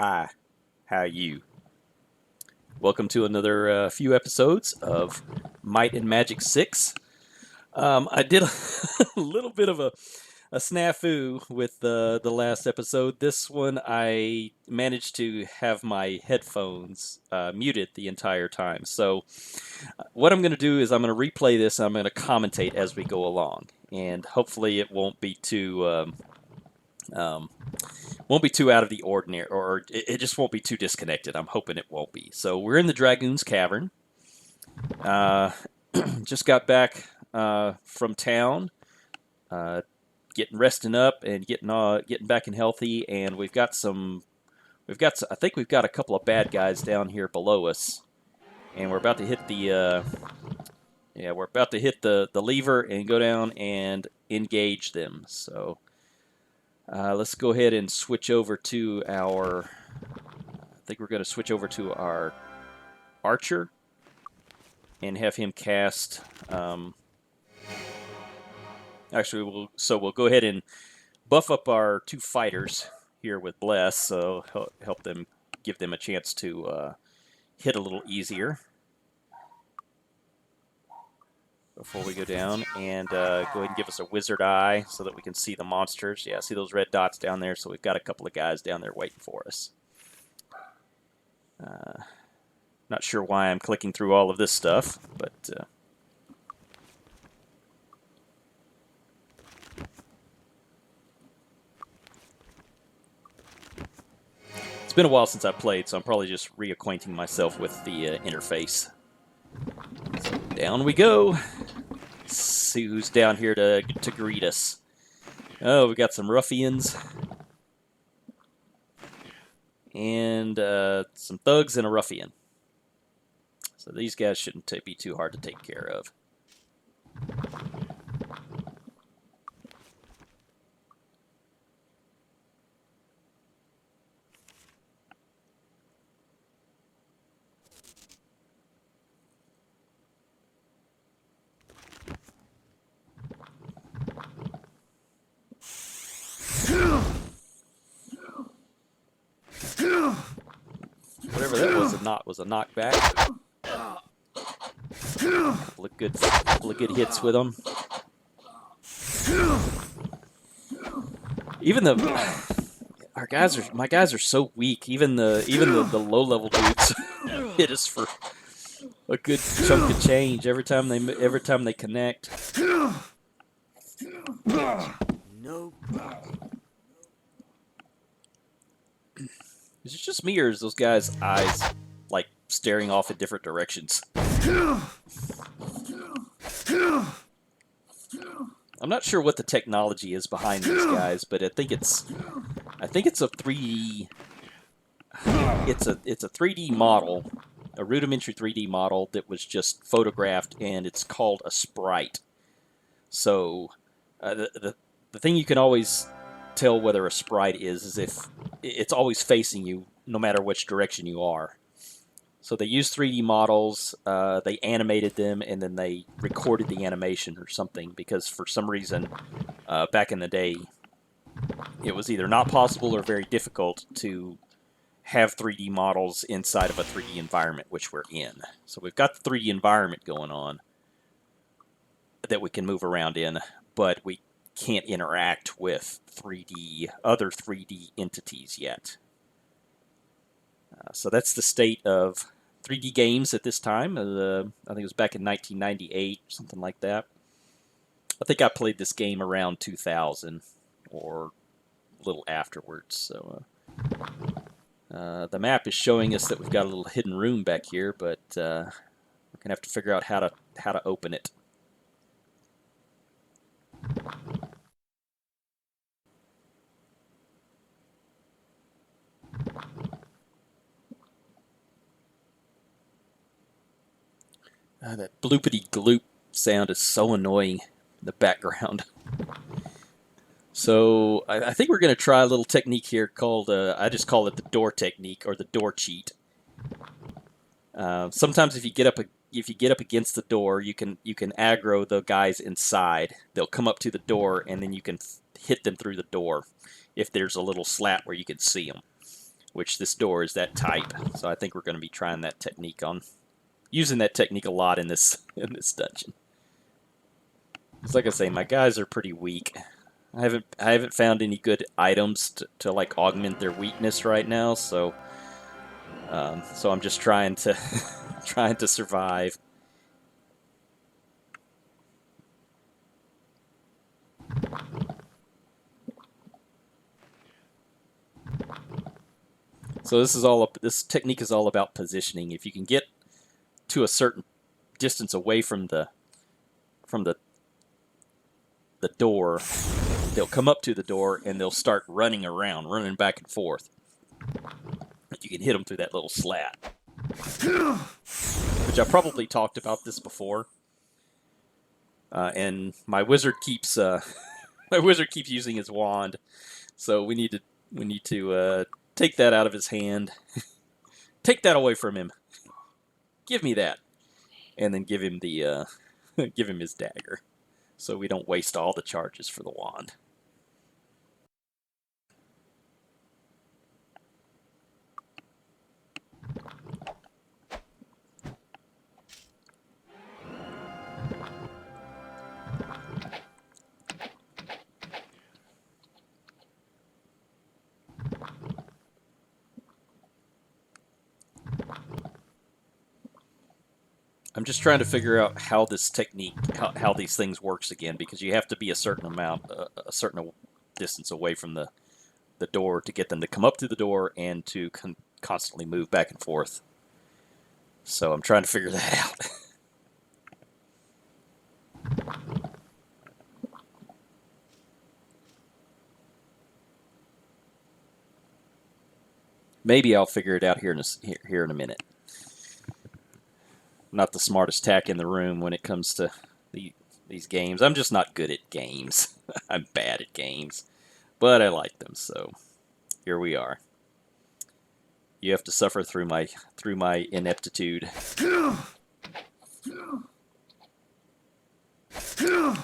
Hi, how you? Welcome to another few episodes of Might and Magic 6. I did a little bit of a snafu with the last episode. This one, I managed to have my headphones muted the entire time. So, what I'm going to do is I'm going to replay this and I'm going to commentate as we go along. And hopefully, it um, won't be too out of the ordinary, or it just won't be too disconnected. I'm hoping it won't be. So we're in the Dragoon's Cavern. Uh, just got back from town, uh, getting resting up and getting back and healthy, and I think we've got a couple of bad guys down here below us, and we're about to hit the lever and go down and engage them. So let's go ahead and switch over to our. I think we're going to switch over to our archer and have him cast. Actually, we'll go ahead and buff up our two fighters here with Bless, so help them, give them a chance to hit a little easier before we go down, and go ahead and give us a wizard eye so that we can see the monsters. Yeah, see those red dots down there? So we've got a couple of guys down there waiting for us. Not sure why I'm clicking through all of this stuff, but it's been a while since I played, so I'm probably just reacquainting myself with the interface. So down we go. Let's see who's down here to greet us. Oh, we got some ruffians. And some thugs and a ruffian. So these guys shouldn't be too hard to take care of. Whatever that was a knockback. Couple of good hits with them. Even my guys are so weak. Even the low level dudes hit us for a good chunk of change every time they connect. No. Is it just me, or is those guys' eyes like staring off in different directions? I'm not sure what the technology is behind these guys, but I think it's a 3D. It's a 3D model, a rudimentary 3D model that was just photographed, and it's called a sprite. So the thing you can always tell whether a sprite is if it's always facing you, no matter which direction you are. So they used 3D models, they animated them, and then they recorded the animation or something, because for some reason, back in the day, it was either not possible or very difficult to have 3D models inside of a 3D environment, which we're in. So we've got the 3D environment going on that we can move around in, but we can't interact with other 3D entities yet. So that's the state of 3D games at this time. I think it was back in 1998, something like that. I think I played this game around 2000 or a little afterwards. So the map is showing us that we've got a little hidden room back here, but we're gonna have to figure out how to open it. That bloopity gloop sound is so annoying in the background. So I think we're going to try a little technique here called, I just call it the door technique, or the door cheat. Sometimes if you get up against the door, you can aggro the guys inside. They'll come up to the door, and then you can hit them through the door if there's a little slat where you can see them. which this door is that type. So I think we're going to be trying that technique using that technique a lot in this dungeon. It's like I say, my guys are pretty weak. I haven't found any good items to like augment their weakness right now, so I'm just trying to trying to survive. So this technique is all about positioning. If you can get to a certain distance away from the door, they'll come up to the door and they'll start running around, running back and forth. You can hit them through that little slat, which I probably talked about this before. And my wizard keeps using his wand, so we need to take that out of his hand, take that away from him. Give me that, and then give him the give him his dagger, so we don't waste all the charges for the wand. I'm just trying to figure out how this technique, how these things works again, because you have to be a certain amount, a certain distance away from the door to get them to come up to the door and to constantly move back and forth. So I'm trying to figure that out. Maybe I'll figure it out here in a minute. I'm not the smartest tack in the room when it comes to these games. I'm just not good at games. I'm bad at games, but I like them, so here we are. You have to suffer through my ineptitude. I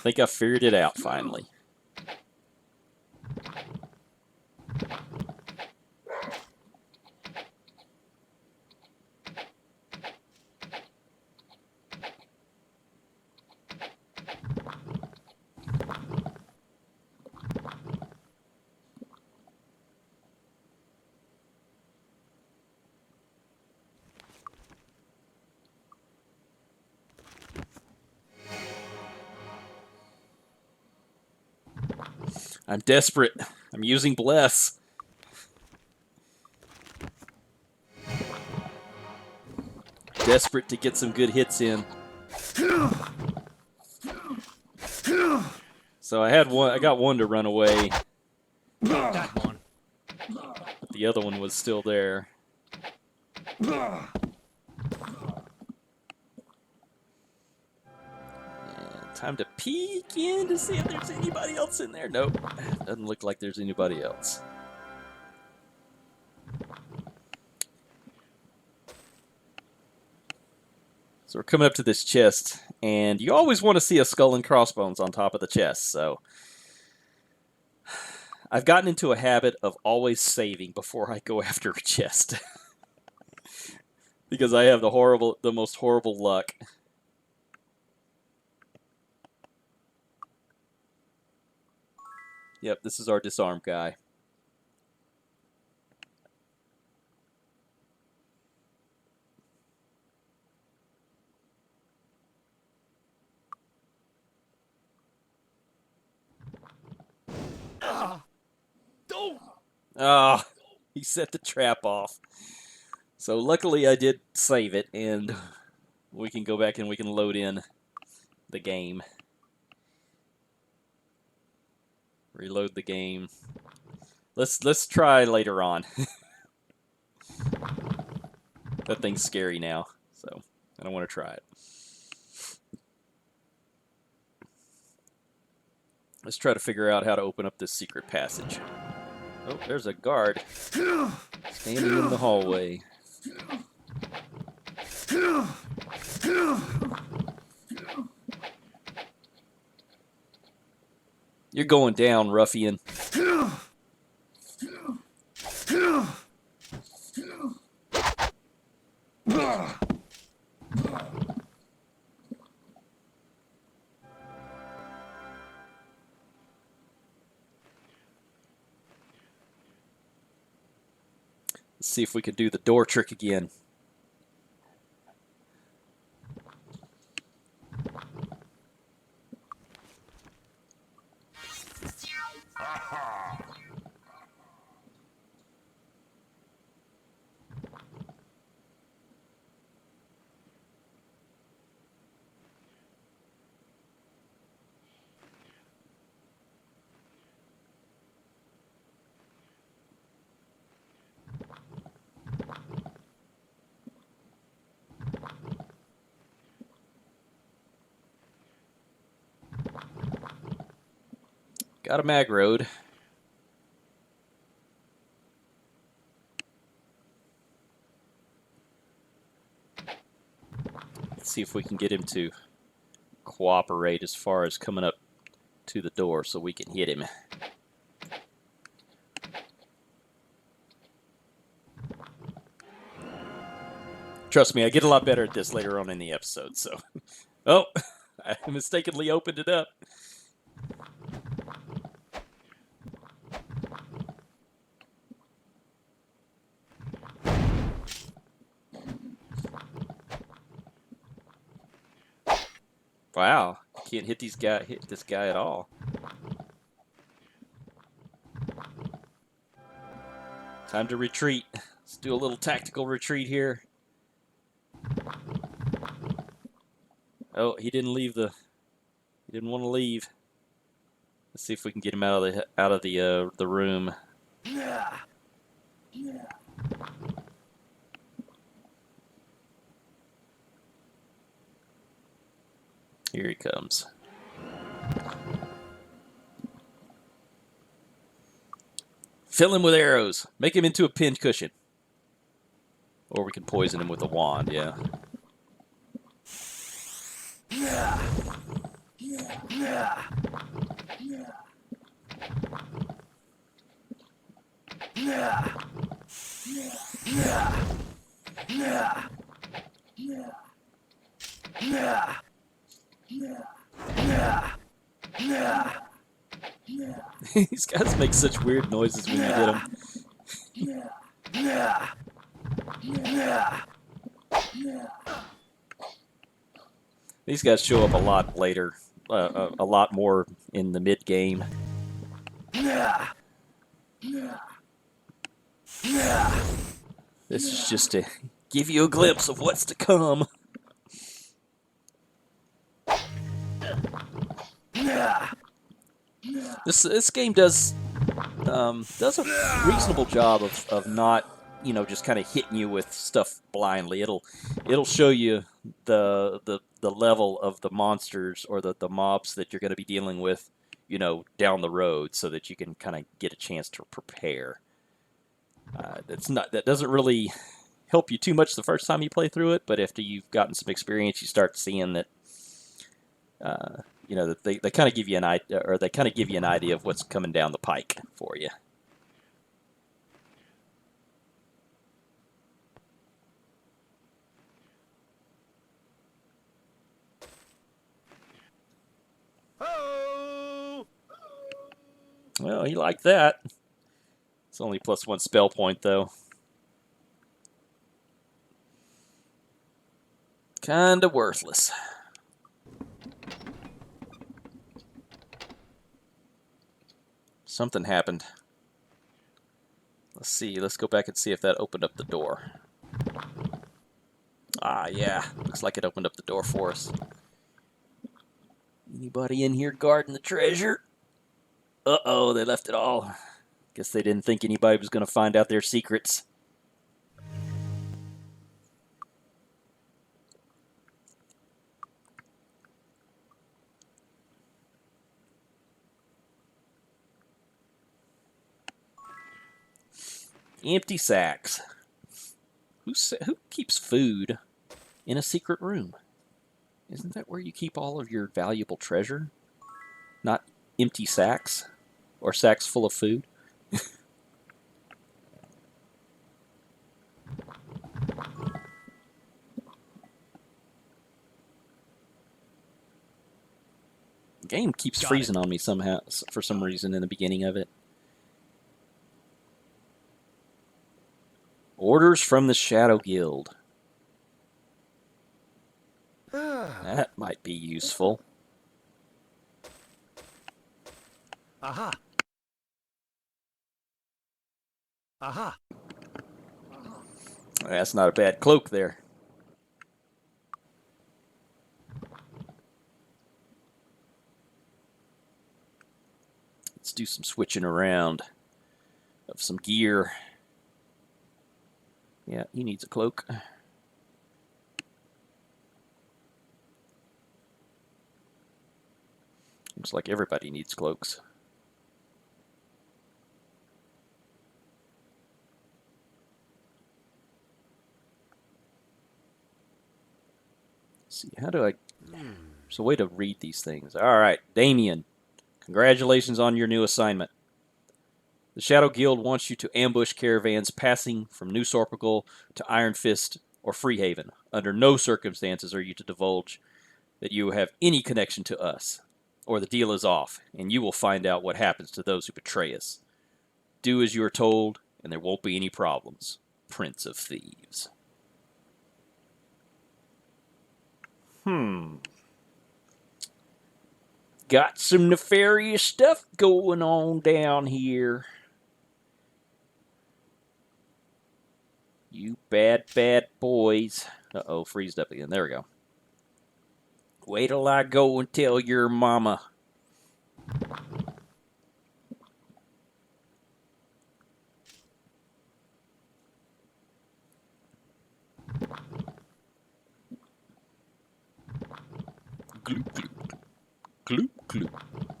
think I figured it out finally. I'm desperate. I'm using Bless. Desperate to get some good hits in. So I got one to run away. That one. But the other one was still there. And time to peek in to see if there's anybody else in there. Nope. Doesn't look like there's anybody else. So we're coming up to this chest, and you always want to see a skull and crossbones on top of the chest, so I've gotten into a habit of always saving before I go after a chest. Because I have the most horrible luck. Yep, this is our disarm guy. Don't. Ah, he set the trap off. So luckily I did save it, and we can go back and we can load in the game. Reload the game. Let's try later on. That thing's scary now, so I don't want to try it. Let's try to figure out how to open up this secret passage. Oh, there's a guard standing in the hallway. You're going down, ruffian. Let's see if we can do the door trick again. Got a mag road. Let's see if we can get him to cooperate as far as coming up to the door so we can hit him. Trust me, I get a lot better at this later on in the episode, so... Oh, I mistakenly opened it up. Wow, can't hit this guy at all. Time to retreat. Let's do a little tactical retreat here. Oh, he didn't leave the. He didn't want to leave. Let's see if we can get him out of the room. Here he comes. Fill him with arrows. Make him into a pincushion. Or we can poison him with a wand, yeah. These guys make such weird noises when you hit them. These guys show up a lot later, a lot more in the mid-game. This is just to give you a glimpse of what's to come. This game does a reasonable job of not, you know, just kind of hitting you with stuff blindly. It'll show you the level of the monsters or the mobs that you're going to be dealing with, you know, down the road, so that you can kind of get a chance to prepare. That doesn't really help you too much the first time you play through it, but after you've gotten some experience, you start seeing that. You know, that they kind of give you an idea, or they kind of give you an idea of what's coming down the pike for you. Oh! Well, you like that. It's only +1 spell point, though. Kinda worthless. Something happened. Let's see. Let's go back and see if that opened up the door. Ah, yeah. Looks like it opened up the door for us. Anybody in here guarding the treasure? Uh-oh, they left it all. Guess they didn't think anybody was going to find out their secrets. Empty sacks. Who keeps food in a secret room? Isn't that where you keep all of your valuable treasure? Not empty sacks? Or sacks full of food? game keeps Got freezing on me somehow, for some reason, in the beginning of it. Orders from the Shadow Guild. That might be useful. Aha. Aha. That's not a bad cloak there. Let's do some switching around of some gear. Yeah, he needs a cloak. Looks like everybody needs cloaks. Let's see, how do I... There's a way to read these things. All right, Damien, congratulations on your new assignment. The Shadow Guild wants you to ambush caravans passing from New Sorpical to Iron Fist or Freehaven. Under no circumstances are you to divulge that you have any connection to us, or the deal is off, and you will find out what happens to those who betray us. Do as you are told, and there won't be any problems. Prince of Thieves. Got some nefarious stuff going on down here. You bad, bad boys. Uh-oh, freezed up again. There we go. Wait till I go and tell your mama. Gloop, gloop. Gloop, gloop. I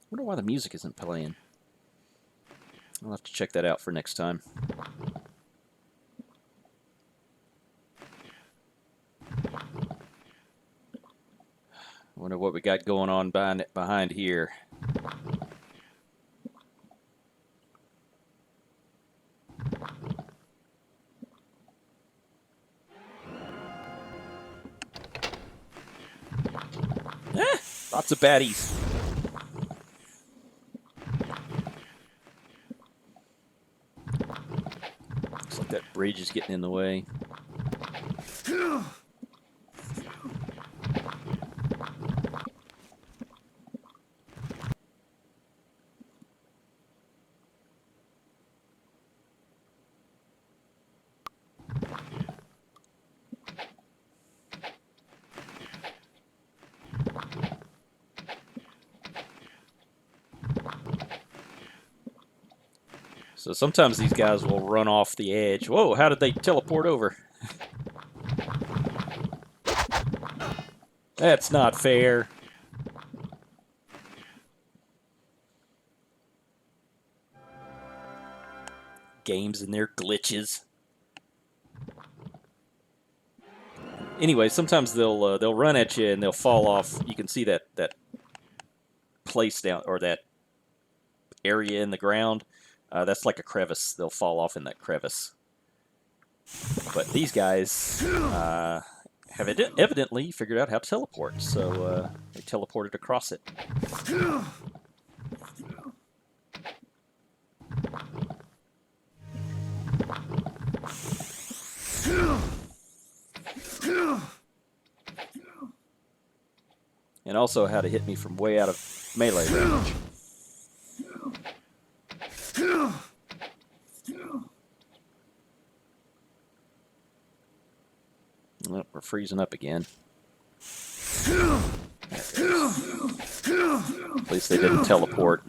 wonder why the music isn't playing. I'll have to check that out for next time. Wonder what we got going on behind here. Lots of baddies. Looks like that bridge is getting in the way. So sometimes these guys will run off the edge. Whoa, how did they teleport over? That's not fair. Games and their glitches. Anyway, sometimes they'll run at you and they'll fall off. You can see that place down, or that area in the ground. That's like a crevice. They'll fall off in that crevice. But these guys have evidently figured out how to teleport, so they teleported across it. And also how to hit me from way out of melee range. Oh, we're freezing up again. At least they didn't teleport.